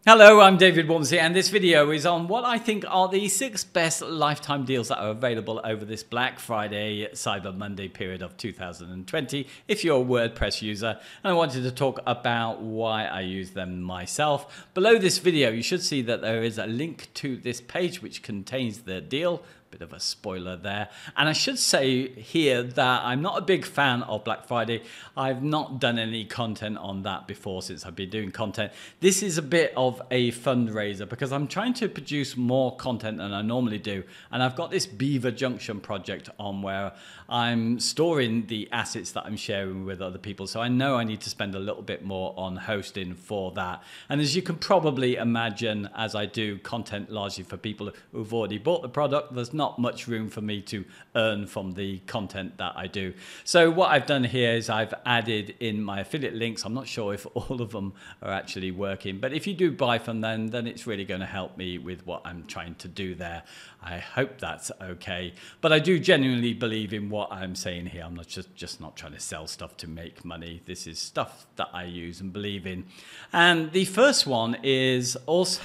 Hello, I'm David Wormsley, and this video is on what I think are the 6 best lifetime deals that are available over this Black Friday, Cyber Monday period of 2020 if you're a WordPress user. And I wanted to talk about why I use them myself. Below this video, you should see that there is a link to this page which contains the deal. Bit of a spoiler there. And I should say here that I'm not a big fan of Black Friday. I've not done any content on that before since I've been doing content. This is a bit of a fundraiser because I'm trying to produce more content than I normally do. And I've got this Beaver Junction project on where I'm storing the assets that I'm sharing with other people. So I know I need to spend a little bit more on hosting for that. And as you can probably imagine, as I do content largely for people who've already bought the product, there's not much room for me to earn from the content that I do. So what I've done here is I've added in my affiliate links. I'm not sure if all of them are actually working, but if you do buy from them, then it's really going to help me with what I'm trying to do there. I hope that's okay. But I do genuinely believe in what I'm saying here. I'm not just not trying to sell stuff to make money. This is stuff that I use and believe in. And the first one is also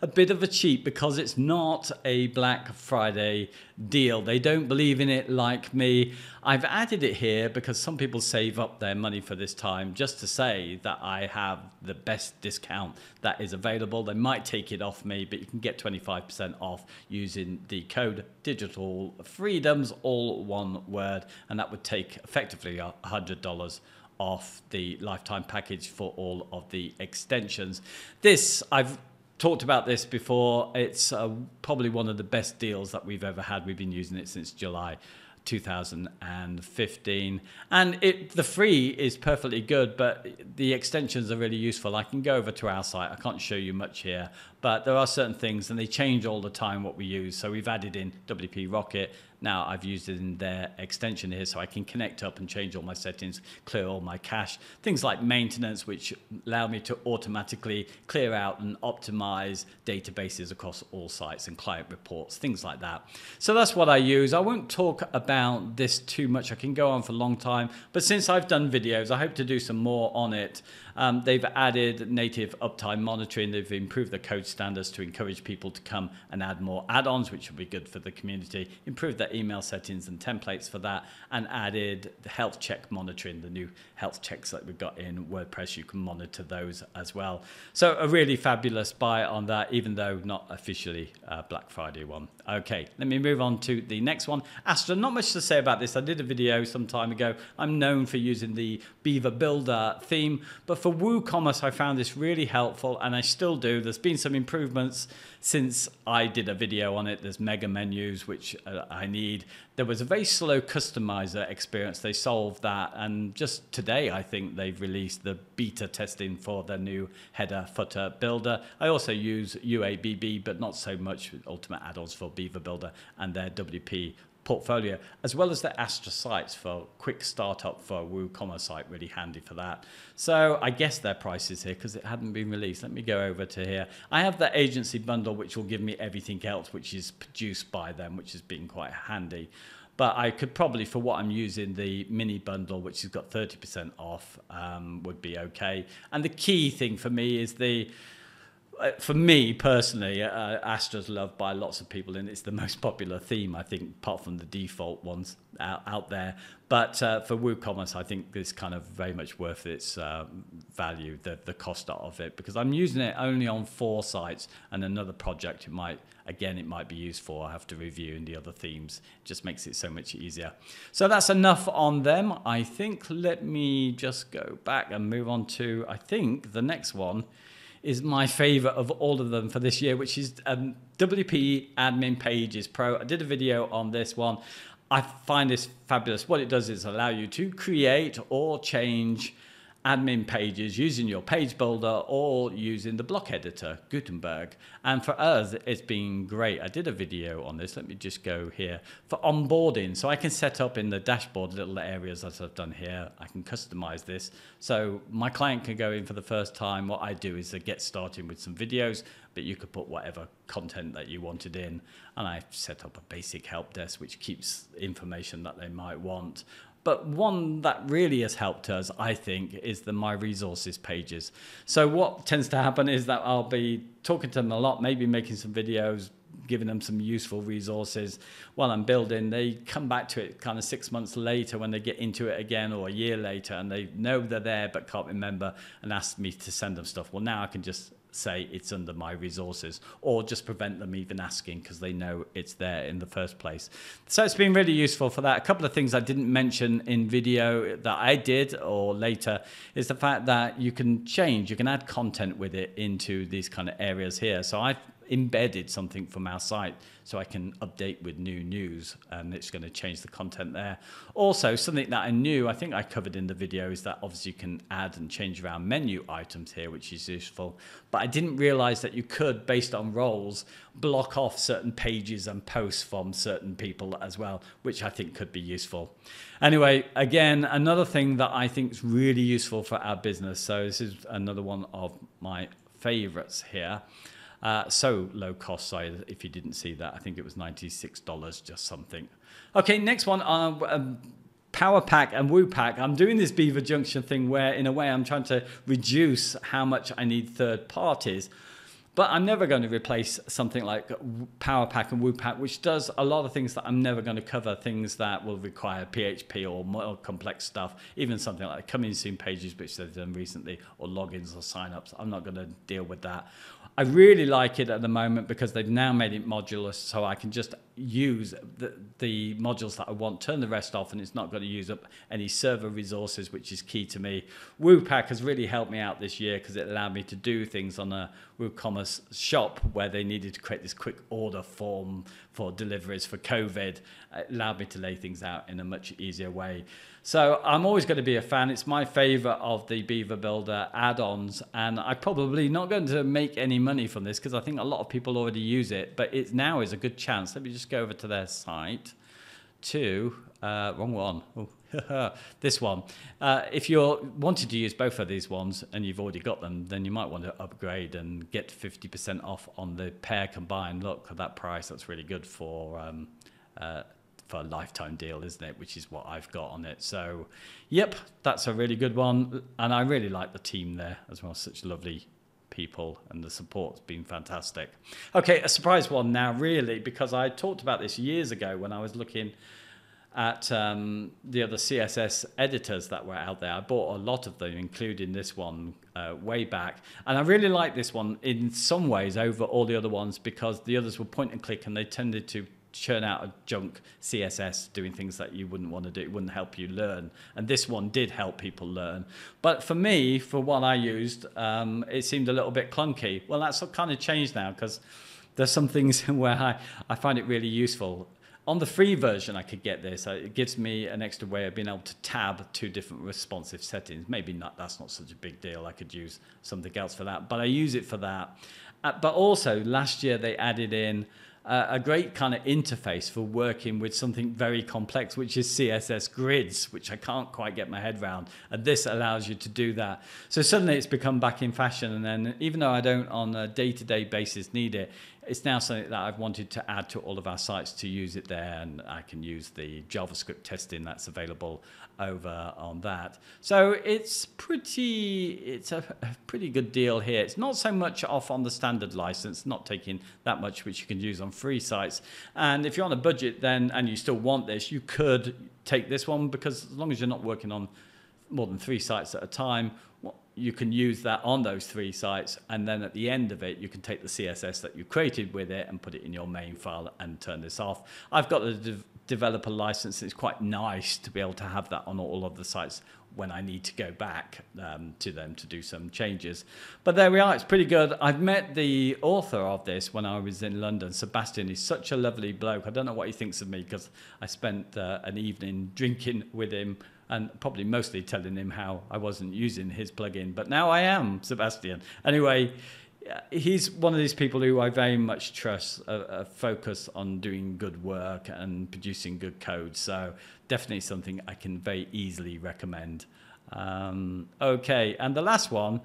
a bit of a cheat because it's not a Black Friday deal. They don't believe in it like me. I've added it here because some people save up their money for this time just to say that I have the best discount that is available. They might take it off me, but you can get 25% off using the code Digital Freedoms, all one word, and that would take effectively $100 off the lifetime package for all of the extensions. I've talked about this before. It's probably one of the best deals that we've ever had. We've been using it since July 2015, and the free is perfectly good, but the extensions are really useful. I can go over to our site. I can't show you much here, but there are certain things and they change all the time what we use. So we've added in WP Rocket. Now I've used it in their extension here, so I can connect up and change all my settings, clear all my cache. Things like maintenance, which allow me to automatically clear out and optimize databases across all sites and client reports, things like that. So that's what I use. I won't talk about this too much. I can go on for a long time, but since I've done videos, I hope to do some more on it. They've added native uptime monitoring. They've improved the code standards to encourage people to come and add more add-ons, which will be good for the community. Improved their email settings and templates for that, and added the health check monitoring, the new health checks that we've got in WordPress. You can monitor those as well. So a really fabulous buy on that, even though not officially a Black Friday one. Okay, let me move on to the next one. Astra, not much to say about this. I did a video some time ago. I'm known for using the Beaver Builder theme, but for WooCommerce, I found this really helpful, and I still do. There's been some improvements since I did a video on it. There's mega menus, which I need. There was a very slow customizer experience. They solved that, and just today, I think they've released the beta testing for the new header footer builder. I also use UABB, but not so much Ultimate add-ons for Beaver Builder and their WP portfolio, as well as the Astra sites for quick startup for a WooCommerce site, really handy for that. So I guess their price is here because it hadn't been released. Let me go over to here. I have the agency bundle, which will give me everything else, which is produced by them, which has been quite handy. But I could probably, for what I'm using, the mini bundle, which has got 30% off, would be okay. And the key thing for me is for me personally, Astra's loved by lots of people, and it's the most popular theme, I think, apart from the default ones out there. But for WooCommerce, I think this kind of very much worth its value, the cost of it, because I'm using it only on 4 sites, and another project it might be used for. I have to review in the other themes. It just makes it so much easier. So that's enough on them, I think. Let me just go back and move on to, I think, the next one is my favorite of all of them for this year, which is WP Admin Pages Pro. I did a video on this one. I find this fabulous. What it does is allow you to create or change admin pages using your page builder or using the block editor, Gutenberg. And for us, it's been great. I did a video on this. Let me just go here for onboarding. So I can set up in the dashboard little areas that I've done here. I can customize this. So my client can go in for the first time. What I do is I get started with some videos, but you could put whatever content that you wanted in. And I set up a basic help desk, which keeps information that they might want. But one that really has helped us, I think, is the My Resources pages. So what tends to happen is that I'll be talking to them a lot, maybe making some videos, giving them some useful resources while I'm building. They come back to it kind of 6 months later when they get into it again, or a year later, and they know they're there but can't remember, and ask me to send them stuff. Well, now I can just say it's under My Resources, or just prevent them even asking because they know it's there in the first place. So it's been really useful for that. A couple of things I didn't mention in video that I did or later is the fact that you can add content with it into these kind of areas here. So I've embedded something from our site so I can update with new news, and it's going to change the content there. Also, something that I knew, I think I covered in the video, is that obviously you can add and change around menu items here, which is useful. But I didn't realize that you could, based on roles, block off certain pages and posts from certain people as well, which I think could be useful. Anyway, again, another thing that I think is really useful for our business. So this is another one of my favorites here. So low cost side, if you didn't see that, I think it was $96 just something. Okay, next one, Powerpack and Woopack. I'm doing this Beaver Junction thing where in a way I'm trying to reduce how much I need third parties, but I'm never going to replace something like Powerpack and Woopack, which does a lot of things that I'm never going to cover, things that will require PHP or more complex stuff, even something like coming soon pages, which they've done recently, or logins or signups. I'm not going to deal with that. I really like it at the moment because they've now made it modular, so I can just use the modules that I want, turn the rest off, and it's not going to use up any server resources, which is key to me. Woopack has really helped me out this year because it allowed me to do things on a WooCommerce shop where they needed to create this quick order form for deliveries for COVID. It allowed me to lay things out in a much easier way. So I'm always going to be a fan. It's my favorite of the Beaver Builder add-ons, and I'm probably not going to make any money from this because I think a lot of people already use it, but it now is a good chance. Let me just go over to their site to, wrong one. Oh, this one. If you're wanting to use both of these ones and you've already got them, then you might want to upgrade and get 50% off on the pair combined. Look at that price. That's really good for a lifetime deal, isn't it? Which is what I've got on it. So, yep, that's a really good one. And I really like the team there as well. Such lovely people, and the support's been fantastic. Okay, a surprise one now, really, because I talked about this years ago when I was looking at the other CSS editors that were out there. I bought a lot of them, including this one way back. And I really like this one in some ways over all the other ones because the others were point and click and they tended to churn out a junk CSS doing things that you wouldn't want to do. It wouldn't help you learn. And this one did help people learn. But for me, for what I used, it seemed a little bit clunky. Well, that's kind of changed now because there's some things where I find it really useful. On the free version, I could get this. It gives me an extra way of being able to tab two different responsive settings. Maybe not. That's not such a big deal. I could use something else for that. But I use it for that. But also, last year, they added in a great kind of interface for working with something very complex, which is CSS grids, which I can't quite get my head around. And this allows you to do that. So suddenly it's become back in fashion. And then even though I don't on a day-to-day basis need it, it's now something that I've wanted to add to all of our sites to use it there. And I can use the JavaScript testing that's available over on that. So it's a pretty good deal here. It's not so much off on the standard license, not taking that much, which you can use on free sites. And if you're on a budget then and you still want this, you could take this one because as long as you're not working on more than 3 sites at a time, you can use that on those 3 sites, and then at the end of it you can take the CSS that you created with it and put it in your main file and turn this off. I've got the developer license. It's quite nice to be able to have that on all of the sites when I need to go back to them to do some changes. But there we are, it's pretty good. I've met the author of this when I was in London. Sebastian is such a lovely bloke. I don't know what he thinks of me because I spent an evening drinking with him and probably mostly telling him how I wasn't using his plugin, but now I am, Sebastian. Anyway, he's one of these people who I very much trust, a focus on doing good work and producing good code. So definitely something I can very easily recommend. Okay, and the last one,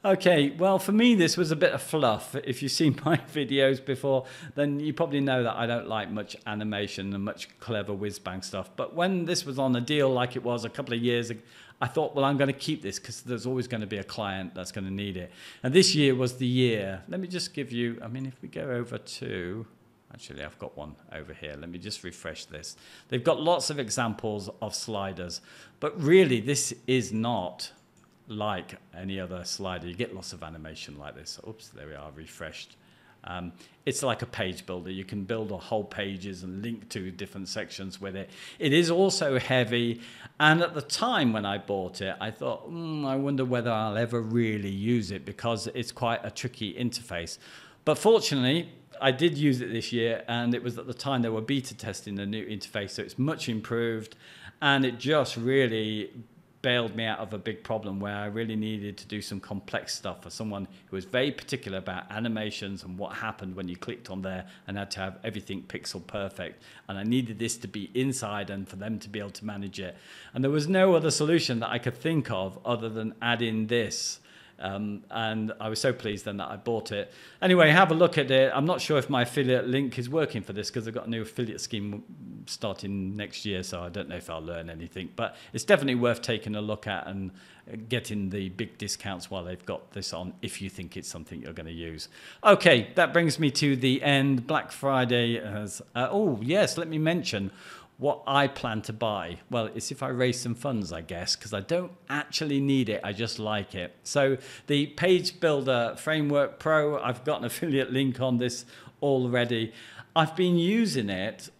Okay, well, for me, this was a bit of fluff. If you've seen my videos before, then you probably know that I don't like much animation and much clever whiz-bang stuff. But when this was on a deal like it was a couple of years ago, I thought, well, I'm going to keep this because there's always going to be a client that's going to need it. And this year was the year. Let me just give you, I mean, if we go over to, actually, I've got one over here. Let me just refresh this. They've got lots of examples of sliders, but really this is not like any other slider. You get lots of animation like this. Oops, there we are, refreshed. It's like a page builder. You can build a whole pages and link to different sections with it. It is also heavy. And at the time when I bought it, I thought, I wonder whether I'll ever really use it because it's quite a tricky interface. But fortunately, I did use it this year, and it was at the time they were beta testing the new interface, so it's much improved, and it just really bailed me out of a big problem where I really needed to do some complex stuff for someone who was very particular about animations and what happened when you clicked on there and had to have everything pixel perfect. And I needed this to be inside and for them to be able to manage it. And there was no other solution that I could think of other than add in this. And I was so pleased then that I bought it. Anyway, have a look at it. I'm not sure if my affiliate link is working for this because I've got a new affiliate scheme starting next year, so I don't know if I'll learn anything. But it's definitely worth taking a look at and getting the big discounts while they've got this on if you think it's something you're going to use. Okay, that brings me to the end. Black Friday has... oh, yes, let me mention what I plan to buy. Well, it's if I raise some funds, I guess, because I don't actually need it. I just like it. So the Page Builder Framework Pro, I've got an affiliate link on this already. I've been using it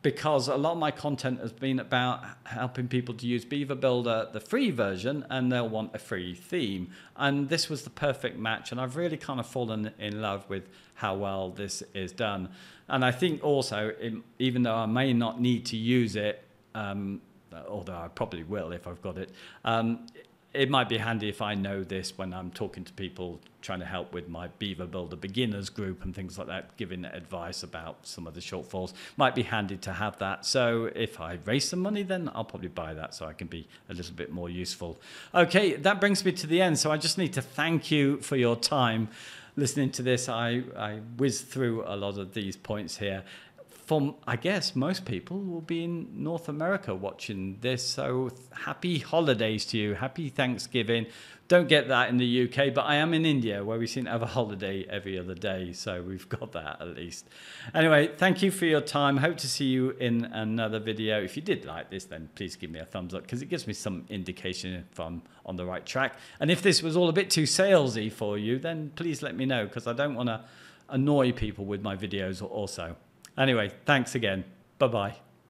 because a lot of my content has been about helping people to use Beaver Builder, the free version, and they'll want a free theme. And this was the perfect match. And I've really kind of fallen in love with how well this is done. And I think also, even though I may not need to use it, although I probably will if I've got it, it might be handy if I know this when I'm talking to people trying to help with my Beaver Builder beginners group and things like that, giving advice about some of the shortfalls. Might be handy to have that. So if I raise some money, then I'll probably buy that so I can be a little bit more useful. Okay, that brings me to the end. So I just need to thank you for your time listening to this. I whizzed through a lot of these points here. I guess most people will be in North America watching this. So happy holidays to you. Happy Thanksgiving. Don't get that in the UK, but I am in India where we seem to have a holiday every other day. So we've got that at least. Anyway, thank you for your time. Hope to see you in another video. If you did like this, then please give me a thumbs up because it gives me some indication if I'm on the right track. And if this was all a bit too salesy for you, then please let me know because I don't want to annoy people with my videos also. Anyway, thanks again. Bye-bye.